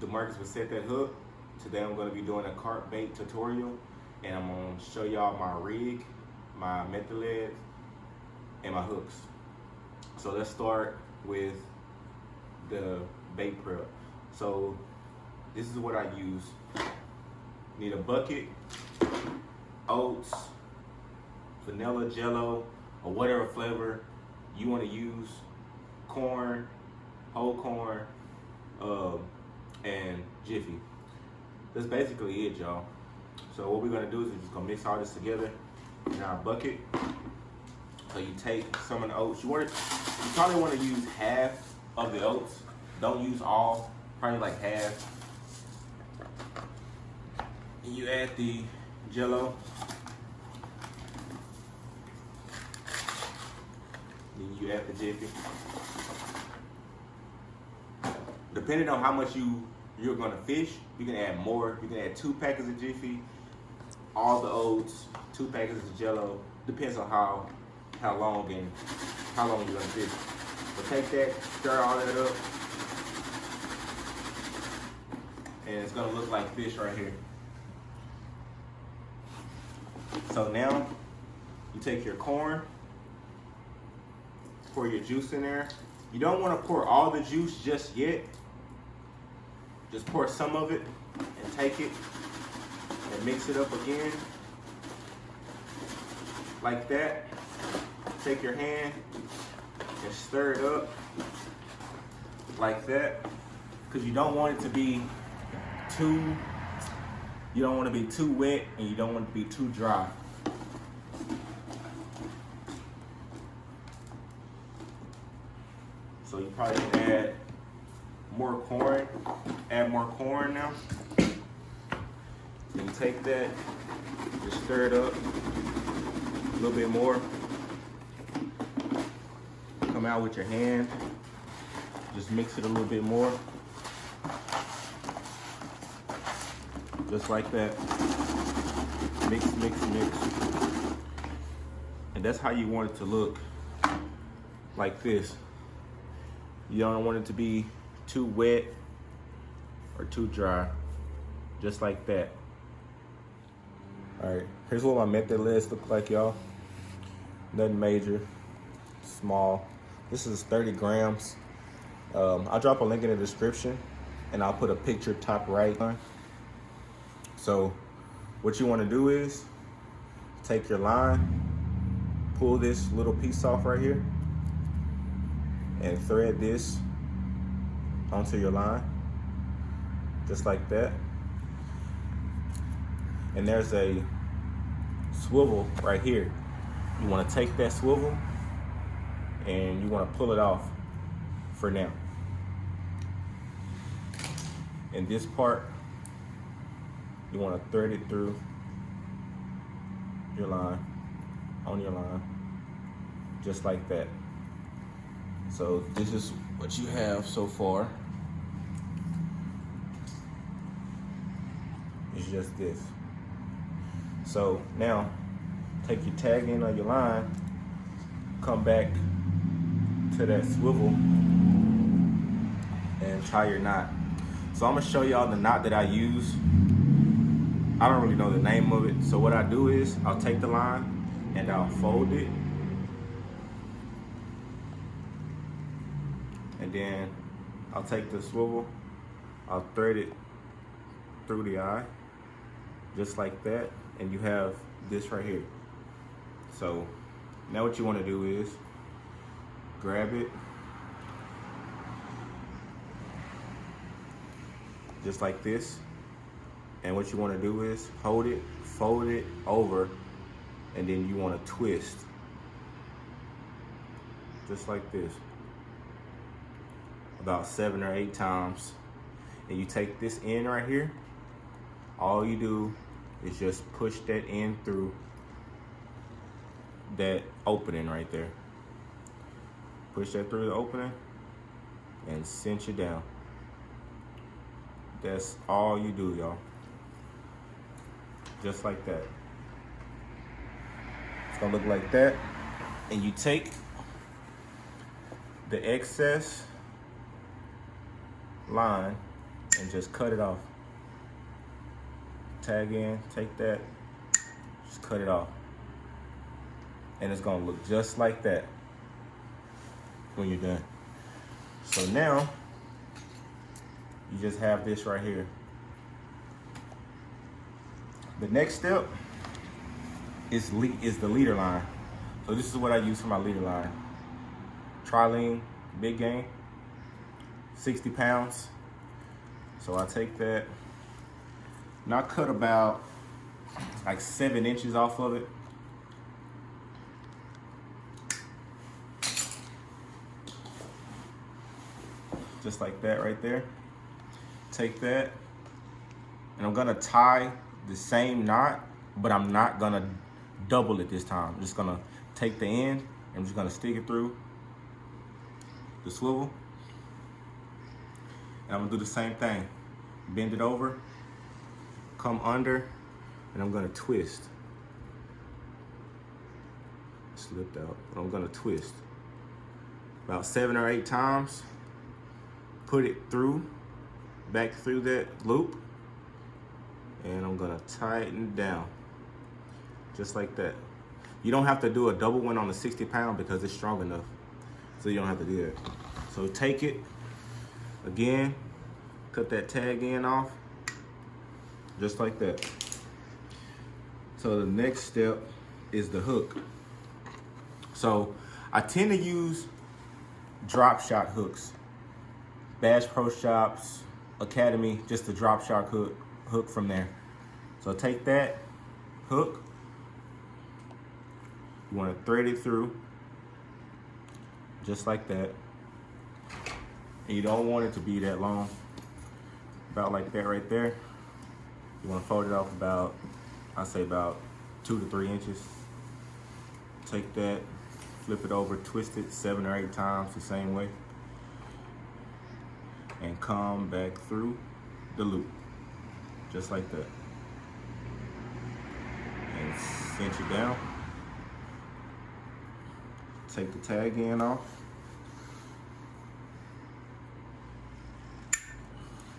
Marcus with Set That Hook. Today I'm going to be doing a carp bait tutorial, and I'm going to show y'all my rig, my method legs, and my hooks. So let's start with the bait prep. So this is what I use. Need a bucket, oats, vanilla, jello, or whatever flavor you want to use, corn, whole corn, and Jiffy. That's basically it, y'all. So what we're gonna do is we're just gonna mix all this together in our bucket. So you take some of the oats. You probably want to use half of the oats. Don't use all, probably like half. And you add the jello. Then you add the Jiffy. Depending on how much you're gonna fish, you can add more. You can add 2 packets of Jiffy, all the oats, 2 packets of jello. Depends on how long you're gonna fish. So take that, stir all that up, and it's gonna look like fish right here. So now you take your corn, pour your juice in there. You don't want to pour all the juice just yet. Just pour some of it and take it and mix it up again like that. Take your hand and stir it up like that, because you don't want it to be too wet and you don't want it to be too dry. So you probably can add more corn. Add more corn now. Then you take that, just stir it up a little bit more. Come out with your hand, just mix it a little bit more. Just like that. Mix, mix, mix. And that's how you want it to look, like this. You don't want it to be too wet or too dry, just like that. All right, here's what my method legs look like, y'all. Nothing major, small. This is 30 grams. I'll drop a link in the description, and I'll put a picture top right. So what you want to do is take your line, pull this little piece off right here, and thread this onto your line, just like that. And there's a swivel right here. You want to take that swivel and you want to pull it off for now. And this part, you want to thread it through your line, on your line, just like that. So this is what you have so far. It's just this. So now take your tag in on your line, come back to that swivel and tie your knot. So I'm gonna show y'all the knot that I use. I don't really know the name of it. So what I do is I'll take the line and I'll fold it, and then I'll take the swivel, I'll thread it through the eye, just like that, and you have this right here. So now what you want to do is grab it, just like this, and what you want to do is hold it, fold it over, and then you want to twist, just like this, about 7 or 8 times. And you take this end right here, all you do is just push that end through that opening right there. Push that through the opening and cinch it down. That's all you do, y'all. Just like that. It's gonna look like that. And you take the excess line and just cut it off. Tag in, take that, just cut it off. And it's gonna look just like that when you're done. So now, you just have this right here. The next step is the leader line. So this is what I use for my leader line. Trilene, big game, 60 pounds. So I take that, and I cut about like 7 inches off of it. Just like that right there. Take that, and I'm gonna tie the same knot, but I'm not gonna double it this time. I'm just gonna take the end, and I'm just gonna stick it through the swivel. And I'm gonna do the same thing. Bend it over, come under, and I'm gonna twist. Slipped out, but I'm gonna twist. About 7 or 8 times. Put it through, back through that loop, and I'm gonna tighten down, just like that. You don't have to do a double one on the 60 pound because it's strong enough, so you don't have to do that. So take it, again, cut that tag end off, just like that. So the next step is the hook. So I tend to use drop shot hooks. Bass Pro Shops, Academy, just the drop shot hook from there. So take that hook, you want to thread it through, just like that. And you don't want it to be that long, about like that right there. You want to fold it off about, I'd say about 2 to 3 inches. Take that, flip it over, twist it 7 or 8 times the same way, and come back through the loop, just like that. And cinch it down. Take the tag end off,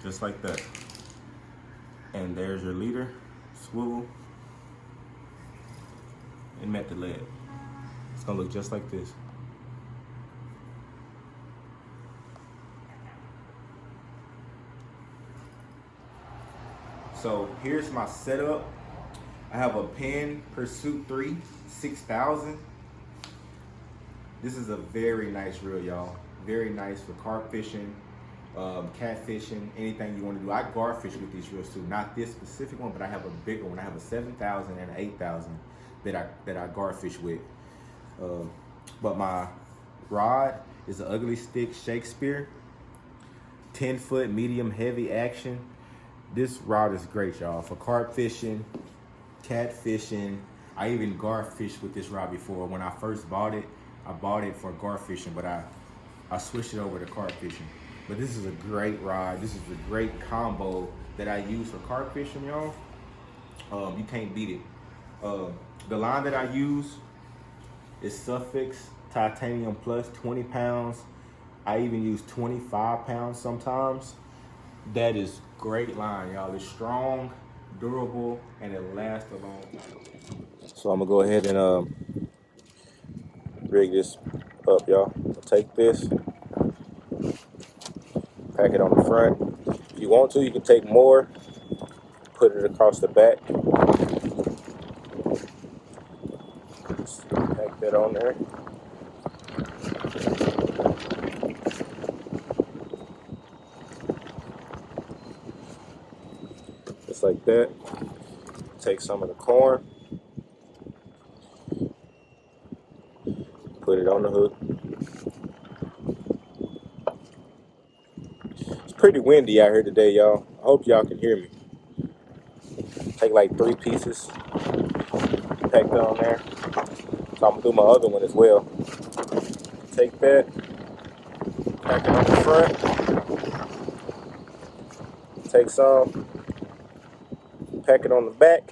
just like that. And there's your leader, swivel, and method lead. It's gonna look just like this. So here's my setup. I have a Penn Pursuit 3 6000. This is a very nice reel, y'all. Very nice for carp fishing, catfishing, anything you want to do. I garfish with these reels too. Not this specific one, but I have a bigger one. I have a 7,000 and an 8,000 that I garfish with. But my rod is an Ugly Stick Shakespeare, 10-foot medium heavy action. This rod is great, y'all, for carp fishing, catfishing. I even garfished with this rod before. When I first bought it, I bought it for garfishing, but I switched it over to carp fishing. But this is a great rod. This is a great combo that I use for carp fishing, y'all. You can't beat it. The line that I use is Suffix Titanium Plus, 20 pounds. I even use 25 pounds sometimes. That is great line, y'all. It's strong, durable, and it lasts a long time. So I'm gonna go ahead and rig this up, y'all. I'll take this, pack it on the front. If you want to, you can take more, put it across the back. Just pack that on there. Just like that. Take some of the corn, put it on the hook. It's pretty windy out here today, y'all. I hope y'all can hear me. Take like 3 pieces, pack that on there. So I'm gonna do my other one as well. Take that, pack it on the front. Take some, pack it on the back.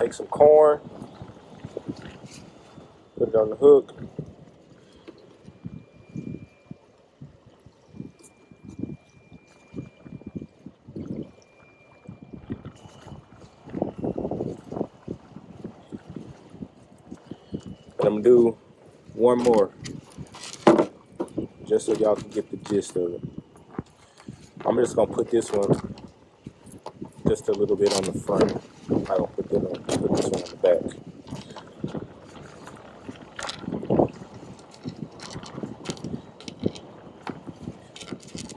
take some corn, put it on the hook. And I'm gonna do one more, just so y'all can get the gist of it. I'm just gonna put this one just a little bit on the front. I don't put this one on the back.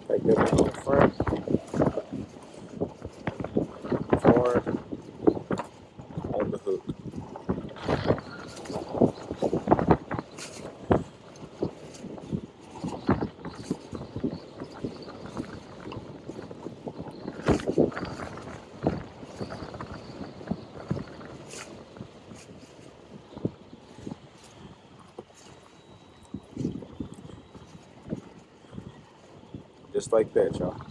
Take that one on the front. Corn on the hook. Just like that, y'all.